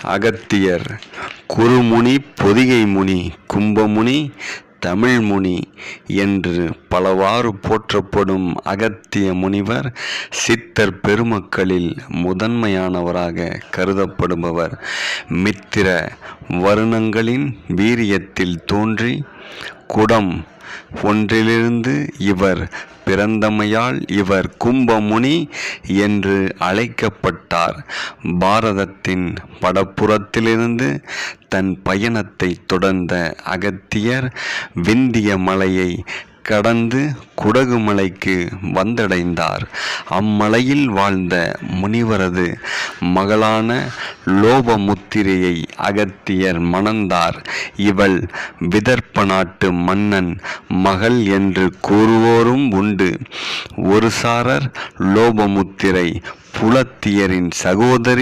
அகத்தியர் குருமுனி, பொதிகை முனி, கும்பமுனி, தமிழ்முனி என்று பலவாறு போற்றப்படும் அகத்திய முனிவர் சித்தர் பெருமக்களில் முதன்மையானவராக கருதப்படுபவர். மித்திர வருணங்களின் வீரியத்தில் தோன்றி குடம் ஒன்றிலிருந்து இவர் பிறந்தமையால் இவர் கும்பமுனி என்று அழைக்கப்பட்டார். பாரதத்தின் வடபுறத்திலிருந்து தன் பயணத்தை தொடர்ந்த அகத்தியர் விந்திய மலையை கடந்து குடகு மலைக்கு வந்தடைந்தார். அம்மலையில் வாழ்ந்த முனிவரது மகளான லோபமுத்திரையை அகத்தியர் மணந்தார். இவள் விதர்ப்ப நாட்டு மன்னன் மகள் என்று கூறுவோரும் உண்டு. ஒரு சாரர் லோபமுத்திரை புலத்தியரின் சகோதரி